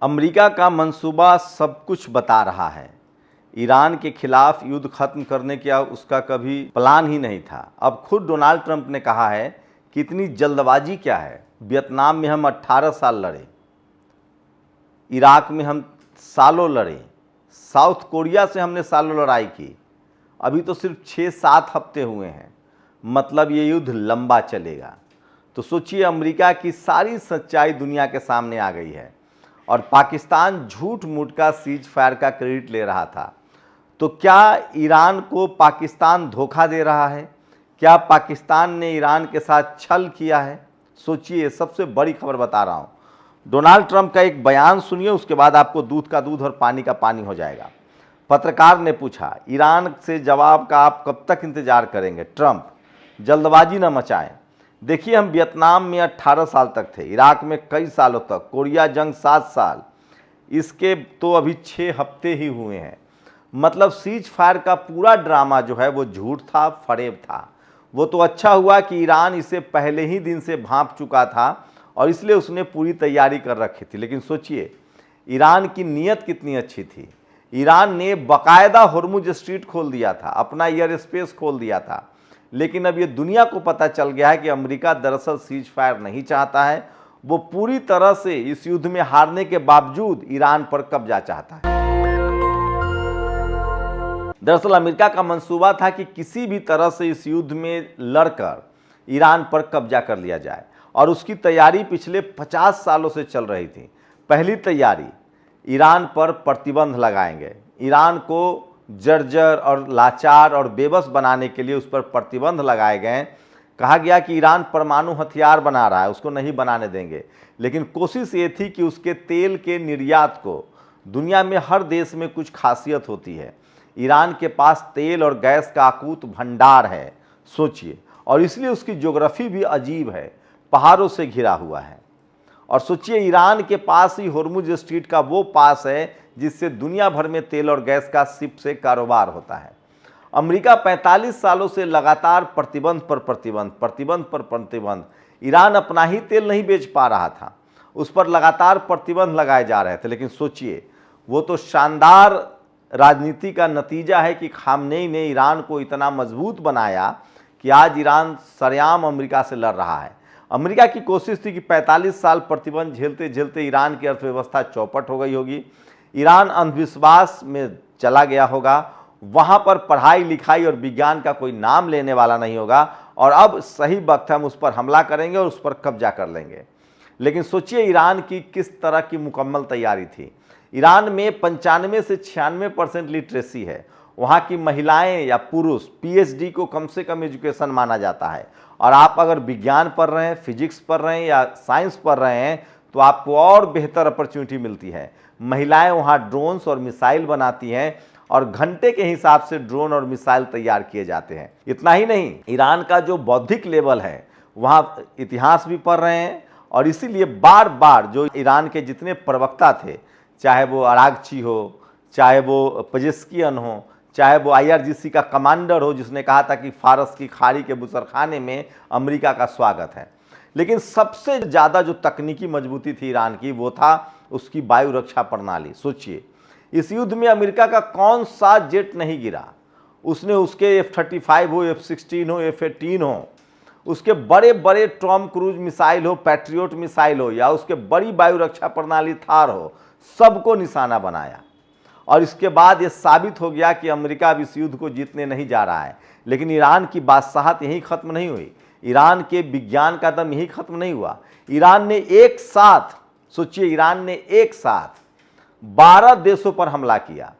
America का मंसूबा सब कुछ बता रहा है। ईरान के खिलाफ युद्ध खत्म करने का उसका कभी प्लान ही नहीं था। अब खुद डोनाल्ड ट्रंप ने कहा है कि इतनी जल्दबाजी क्या है। वियतनाम में हम 18 साल लड़े, इराक में हम सालों लड़े, साउथ कोरिया से हमने सालों लड़ाई की, अभी तो सिर्फ 6-7 हफ्ते हुए हैं। मतलब ये युद्ध लंबा चलेगा। तो सोचिए, अमेरिका की सारी सच्चाई दुनिया के सामने आ गई है और पाकिस्तान झूठ मूठ का सीज फायर का क्रेडिट ले रहा था। तो क्या ईरान को पाकिस्तान धोखा दे रहा है? क्या पाकिस्तान ने ईरान के साथ छल किया है? सोचिए, सबसे बड़ी खबर बता रहा हूँ। डोनाल्ड ट्रंप का एक बयान सुनिए, उसके बाद आपको दूध का दूध और पानी का पानी हो जाएगा। पत्रकार ने पूछा, ईरान से जवाब का आप कब तक इंतजार करेंगे? ट्रंप, जल्दबाजी न मचाएं। देखिए, हम वियतनाम में 18 साल तक थे, इराक में कई सालों तक, कोरिया जंग 7 साल, इसके तो अभी 6 हफ्ते ही हुए हैं। मतलब सीज फायर का पूरा ड्रामा जो है वो झूठ था, फरेब था। वो तो अच्छा हुआ कि ईरान इसे पहले ही दिन से भांप चुका था और इसलिए उसने पूरी तैयारी कर रखी थी। लेकिन सोचिए, ईरान की नीयत कितनी अच्छी थी। ईरान ने बाकायदा हुर्मुज स्ट्रीट खोल दिया था, अपना एयर स्पेस खोल दिया था। लेकिन अब ये दुनिया को पता चल गया है कि अमेरिका दरअसल सीज फायर नहीं चाहता है। वो पूरी तरह से इस युद्ध में हारने के बावजूद ईरान पर कब्जा चाहता है। दरअसल अमेरिका का मंसूबा था कि किसी भी तरह से इस युद्ध में लड़कर ईरान पर कब्जा कर लिया जाए और उसकी तैयारी पिछले 50 सालों से चल रही थी। पहली तैयारी, ईरान पर प्रतिबंध लगाएंगे। ईरान को जर्जर और लाचार और बेबस बनाने के लिए उस पर प्रतिबंध लगाए गए। कहा गया कि ईरान परमाणु हथियार बना रहा है, उसको नहीं बनाने देंगे। लेकिन कोशिश ये थी कि उसके तेल के निर्यात को, दुनिया में हर देश में कुछ खासियत होती है, ईरान के पास तेल और गैस का अकूत भंडार है। सोचिए, और इसलिए उसकी ज्योग्राफी भी अजीब है, पहाड़ों से घिरा हुआ है। और सोचिए, ईरान के पास ही हुर्मुज स्ट्रीट का वो पास है जिससे दुनिया भर में तेल और गैस का शिप से कारोबार होता है। अमेरिका 45 सालों से लगातार प्रतिबंध पर प्रतिबंध। ईरान अपना ही तेल नहीं बेच पा रहा था, उस पर लगातार प्रतिबंध लगाए जा रहे थे। लेकिन सोचिए, वो तो शानदार राजनीति का नतीजा है कि खामनेई ने ईरान को इतना मजबूत बनाया कि आज ईरान सरेआम अमेरिका से लड़ रहा है। अमेरिका की कोशिश थी कि 45 साल प्रतिबंध झेलते झेलते ईरान की अर्थव्यवस्था चौपट हो गई होगी, ईरान अंधविश्वास में चला गया होगा, वहाँ पर पढ़ाई लिखाई और विज्ञान का कोई नाम लेने वाला नहीं होगा और अब सही वक्त हम उस पर हमला करेंगे और उस पर कब्जा कर लेंगे। लेकिन सोचिए, ईरान की किस तरह की मुकम्मल तैयारी थी। ईरान में 95 से 96% लिटरेसी है। वहाँ की महिलाएं या पुरुष पीएचडी को कम से कम एजुकेशन माना जाता है। और आप अगर विज्ञान पढ़ रहे हैं, फिजिक्स पढ़ रहे हैं या साइंस पढ़ रहे हैं तो आपको और बेहतर अपॉर्चुनिटी मिलती है। महिलाएं वहाँ ड्रोन्स और मिसाइल बनाती हैं और घंटे के हिसाब से ड्रोन और मिसाइल तैयार किए जाते हैं। इतना ही नहीं, ईरान का जो बौद्धिक लेवल है, वहाँ इतिहास भी पढ़ रहे हैं और इसीलिए बार बार जो ईरान के जितने प्रवक्ता थे, चाहे वो अरागची हो, चाहे वो पजेस्कियन हो, चाहे वो आईआरजीसी का कमांडर हो जिसने कहा था कि फारस की खाड़ी के बुसरखाने में अमेरिका का स्वागत है। लेकिन सबसे ज़्यादा जो तकनीकी मजबूती थी ईरान की, वो था उसकी वायु रक्षा प्रणाली। सोचिए, इस युद्ध में अमेरिका का कौन सा जेट नहीं गिरा। उसने उसके F-35 हो, F-16 हो, F-18 हो, उसके बड़े बड़े टॉम क्रूज मिसाइल हो, पैट्रियोट मिसाइल हो, या उसके बड़ी वायु रक्षा प्रणाली थार हो, सबको निशाना बनाया। और इसके बाद ये साबित हो गया कि अमेरिका अब इस युद्ध को जीतने नहीं जा रहा है। लेकिन ईरान की बादशाहत यहीं खत्म नहीं हुई, ईरान के विज्ञान का दम यहीं खत्म नहीं हुआ। ईरान ने एक साथ, सोचिए, ईरान ने एक साथ 12 देशों पर हमला किया।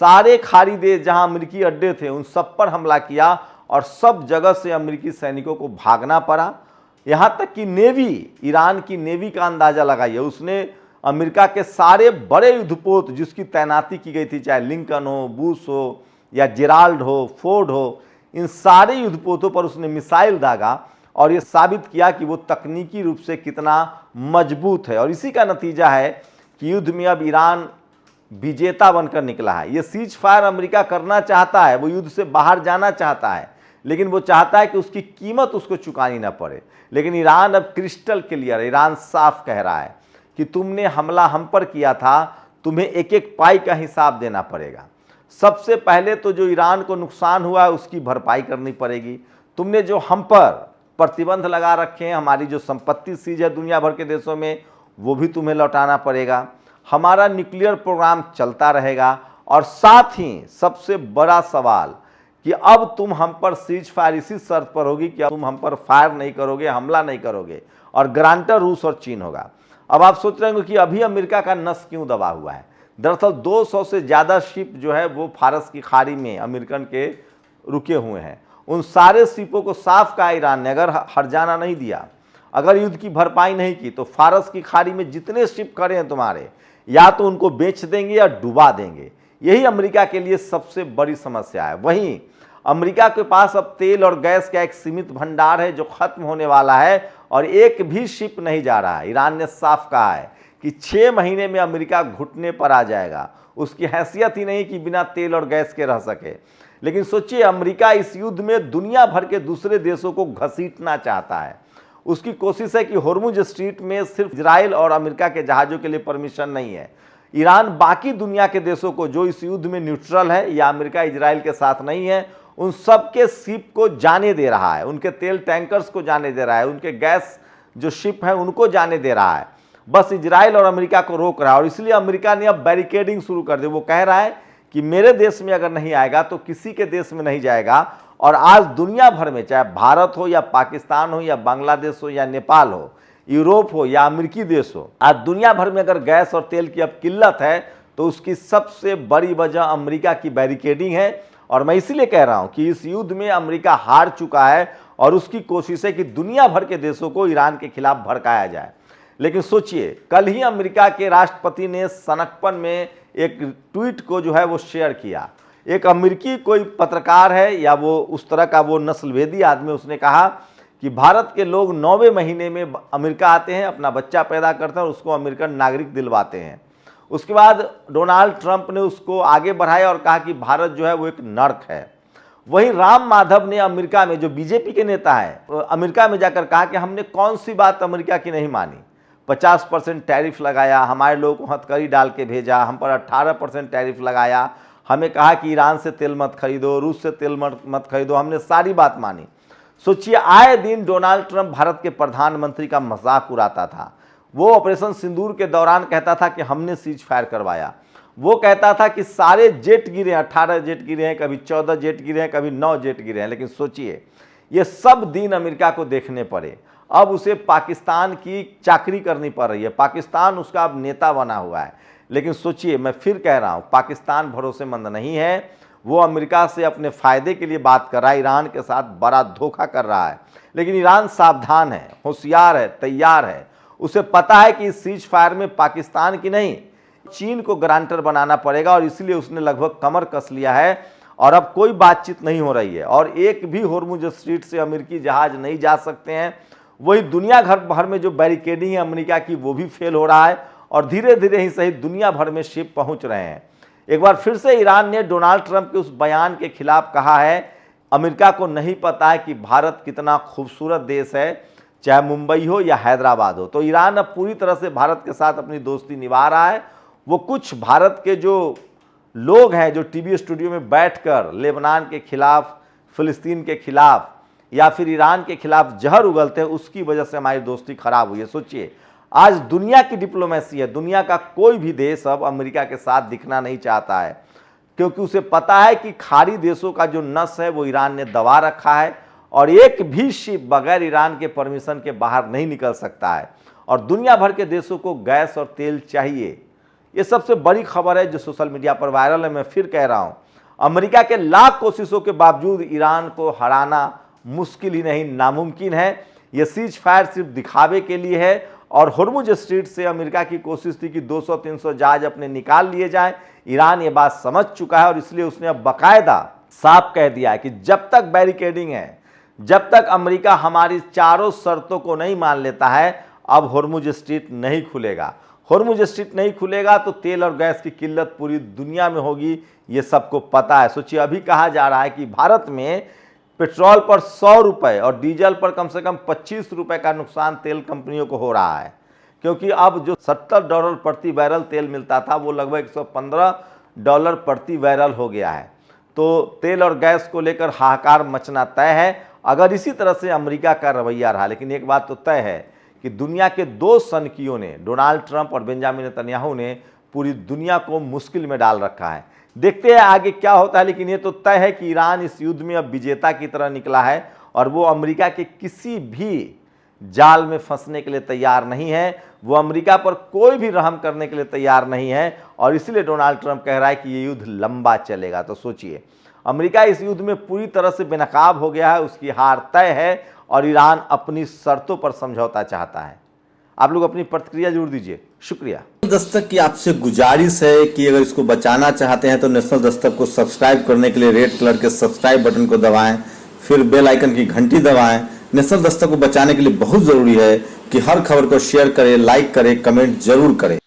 सारे खाड़ी देश जहां अमेरिकी अड्डे थे उन सब पर हमला किया और सब जगह से अमेरिकी सैनिकों को भागना पड़ा। यहां तक कि नेवी, ईरान की नेवी का अंदाजा लगाइए, उसने अमेरिका के सारे बड़े युद्धपोत जिसकी तैनाती की गई थी, चाहे लिंकन हो, बुश हो या जेराल्ड हो, फोर्ड हो, इन सारे युद्धपोतों पर उसने मिसाइल दागा और ये साबित किया कि वो तकनीकी रूप से कितना मजबूत है। और इसी का नतीजा है कि युद्ध में अब ईरान विजेता बनकर निकला है। ये सीज फायर अमेरिका करना चाहता है, वो युद्ध से बाहर जाना चाहता है, लेकिन वो चाहता है कि उसकी कीमत उसको चुकानी ना पड़े। लेकिन ईरान अब क्रिस्टल क्लियर, ईरान साफ कह रहा है कि तुमने हमला हम पर किया था, तुम्हें एक एक पाई का हिसाब देना पड़ेगा। सबसे पहले तो जो ईरान को नुकसान हुआ है उसकी भरपाई करनी पड़ेगी। तुमने जो हम पर प्रतिबंध लगा रखे हैं, हमारी जो संपत्ति सीज है दुनिया भर के देशों में, वो भी तुम्हें लौटाना पड़ेगा। हमारा न्यूक्लियर प्रोग्राम चलता रहेगा। और साथ ही सबसे बड़ा सवाल कि अब तुम हम पर सीज फायर इसी शर्त पर होगी कि अब तुम हम पर फायर नहीं करोगे, हमला नहीं करोगे, और गारंटर रूस और चीन होगा। अब आप सोच रहे होंगे कि अभी अमेरिका का नस क्यों दबा हुआ है। दरअसल 200 से ज़्यादा शिप जो है वो फारस की खाड़ी में अमेरिकन के रुके हुए हैं। उन सारे शिपों को साफ कहा ईरान ने, अगर हर्जाना नहीं दिया, अगर युद्ध की भरपाई नहीं की, तो फारस की खाड़ी में जितने शिप खड़े हैं तुम्हारे, या तो उनको बेच देंगे या डुबा देंगे। यही अमेरिका के लिए सबसे बड़ी समस्या है। वहीं अमेरिका के पास अब तेल और गैस का एक सीमित भंडार है जो खत्म होने वाला है, और एक भी शिप नहीं जा रहा है। ईरान ने साफ कहा है कि 6 महीने में अमेरिका घुटने पर आ जाएगा। उसकी हैसियत ही नहीं कि बिना तेल और गैस के रह सके। लेकिन सोचिए, अमेरिका इस युद्ध में दुनिया भर के दूसरे देशों को घसीटना चाहता है। उसकी कोशिश है कि होर्मुज स्ट्रीट में सिर्फ इजराइल और अमेरिका के जहाज़ों के लिए परमिशन नहीं है। ईरान बाकी दुनिया के देशों को जो इस युद्ध में न्यूट्रल है या अमेरिका इजराइल के साथ नहीं है, उन सबके शिप को जाने दे रहा है, उनके तेल टैंकर्स को जाने दे रहा है, उनके गैस जो शिप हैं उनको जाने दे रहा है। बस इजराइल और अमेरिका को रोक रहा है। और इसलिए अमेरिका ने अब बैरिकेडिंग शुरू कर दी। वो कह रहा है कि मेरे देश में अगर नहीं आएगा तो किसी के देश में नहीं जाएगा। और आज दुनिया भर में, चाहे भारत हो या पाकिस्तान हो या बांग्लादेश हो या नेपाल हो, यूरोप हो या अमेरिकी देश हो, आज दुनिया भर में अगर गैस और तेल की अब किल्लत है तो उसकी सबसे बड़ी वजह अमेरिका की बैरिकेडिंग है। और मैं इसीलिए कह रहा हूं कि इस युद्ध में अमेरिका हार चुका है और उसकी कोशिश है कि दुनिया भर के देशों को ईरान के खिलाफ भड़काया जाए। लेकिन सोचिए, कल ही अमेरिका के राष्ट्रपति ने सनकपन में एक ट्वीट को जो है वो शेयर किया। एक अमेरिकी कोई पत्रकार है या वो उस तरह का वो नस्लभेदी आदमी, उसने कहा कि भारत के लोग 9वें महीने में अमेरिका आते हैं, अपना बच्चा पैदा करते हैं और उसको अमेरिकन नागरिक दिलवाते हैं। उसके बाद डोनाल्ड ट्रंप ने उसको आगे बढ़ाया और कहा कि भारत जो है वो एक नर्क है। वहीं राम माधव ने अमेरिका में, जो बीजेपी के नेता हैं, अमेरिका में जाकर कहा कि हमने कौन सी बात अमेरिका की नहीं मानी। 50% टैरिफ लगाया, हमारे लोगों को हथकड़ी डाल के भेजा, हम पर 18% टैरिफ लगाया, हमें कहा कि ईरान से तेल मत खरीदो, रूस से तेल मत खरीदो, हमने सारी बात मानी। सोचिए, आए दिन डोनाल्ड ट्रंप भारत के प्रधानमंत्री का मजाक उड़ाता था। वो ऑपरेशन सिंदूर के दौरान कहता था कि हमने सीज फायर करवाया। वो कहता था कि सारे जेट गिरे, 18 जेट गिरे हैं, कभी 14 जेट गिरे हैं, कभी 9 जेट गिरे हैं। लेकिन सोचिए, ये सब दिन अमेरिका को देखने पड़े। अब उसे पाकिस्तान की चाकरी करनी पड़ रही है। पाकिस्तान उसका अब नेता बना हुआ है। लेकिन सोचिए, मैं फिर कह रहा हूँ, पाकिस्तान भरोसेमंद नहीं है। वो अमेरिका से अपने फ़ायदे के लिए बात कर रहा है, ईरान के साथ बड़ा धोखा कर रहा है। लेकिन ईरान सावधान है, होशियार है, तैयार है। उसे पता है कि इस सीज फायर में पाकिस्तान की नहीं, चीन को गारंटर बनाना पड़ेगा। और इसलिए उसने लगभग कमर कस लिया है और अब कोई बातचीत नहीं हो रही है। और एक भी होर्मुज स्ट्रीट से अमेरिकी जहाज नहीं जा सकते हैं। वही दुनिया भर में जो बैरिकेडिंग है अमेरिका की, वो भी फेल हो रहा है। और धीरे धीरे ही सही दुनिया भर में शिप पहुंच रहे हैं। एक बार फिर से ईरान ने डोनाल्ड ट्रंप के उस बयान के खिलाफ कहा है, अमेरिका को नहीं पता है कि भारत कितना खूबसूरत देश है, चाहे मुंबई हो या हैदराबाद हो। तो ईरान अब पूरी तरह से भारत के साथ अपनी दोस्ती निभा रहा है। वो कुछ भारत के जो लोग हैं जो टीवी स्टूडियो में बैठकर लेबनान के खिलाफ, फिलिस्तीन के खिलाफ या फिर ईरान के खिलाफ जहर उगलते हैं, उसकी वजह से हमारी दोस्ती खराब हुई है। सोचिए, आज दुनिया की डिप्लोमेसी है, दुनिया का कोई भी देश अब अमेरिका के साथ दिखना नहीं चाहता है, क्योंकि उसे पता है कि खाड़ी देशों का जो नस है वो ईरान ने दबा रखा है और एक भी शिप बगैर ईरान के परमिशन के बाहर नहीं निकल सकता है। और दुनिया भर के देशों को गैस और तेल चाहिए। ये सबसे बड़ी खबर है जो सोशल मीडिया पर वायरल है। मैं फिर कह रहा हूँ, अमेरिका के लाख कोशिशों के बावजूद ईरान को हराना मुश्किल ही नहीं, नामुमकिन है। ये सीज फायर सिर्फ दिखावे के लिए है। और होर्मुज स्ट्रीट से अमेरिका की कोशिश थी कि 200-300 जहाज अपने निकाल लिए जाएं। ईरान ये बात समझ चुका है और इसलिए उसने अब बाकायदा साफ कह दिया है कि जब तक बैरिकेडिंग है, जब तक अमेरिका हमारी चारों शर्तों को नहीं मान लेता है, अब होर्मुज स्ट्रीट नहीं खुलेगा। होर्मुज स्ट्रीट नहीं खुलेगा तो तेल और गैस की किल्लत पूरी दुनिया में होगी, ये सबको पता है। सोचिए, अभी कहा जा रहा है कि भारत में पेट्रोल पर 100 रुपये और डीजल पर कम से कम 25 रुपये का नुकसान तेल कंपनियों को हो रहा है, क्योंकि अब जो $70 प्रति बैरल तेल मिलता था वो लगभग $115 प्रति बैरल हो गया है। तो तेल और गैस को लेकर हाहाकार मचना तय है अगर इसी तरह से अमेरिका का रवैया रहा। लेकिन एक बात तो तय है कि दुनिया के दो सनकियों ने, डोनाल्ड ट्रंप और बेंजामिन नेतन्याहू ने, पूरी दुनिया को मुश्किल में डाल रखा है। देखते हैं आगे क्या होता है। लेकिन ये तो तय है कि ईरान इस युद्ध में अब विजेता की तरह निकला है और वो अमेरिका के किसी भी जाल में फंसने के लिए तैयार नहीं है। वो अमेरिका पर कोई भी रहम करने के लिए तैयार नहीं है और इसलिए डोनाल्ड ट्रंप कह रहा है कि ये युद्ध लंबा चलेगा। तो सोचिए, अमेरिका इस युद्ध में पूरी तरह से बेनकाब हो गया है, उसकी हार तय है और ईरान अपनी शर्तों पर समझौता चाहता है। आप लोग अपनी प्रतिक्रिया जरूर दीजिए। शुक्रिया। दस्तक की आपसे गुजारिश है कि अगर इसको बचाना चाहते हैं तो नेशनल दस्तक को सब्सक्राइब करने के लिए रेड कलर के सब्सक्राइब बटन को दबाएं, फिर बेल आइकन की घंटी दबाएं। नेशनल दस्तक को बचाने के लिए बहुत जरूरी है कि हर खबर को शेयर करें, लाइक करें, कमेंट जरूर करें।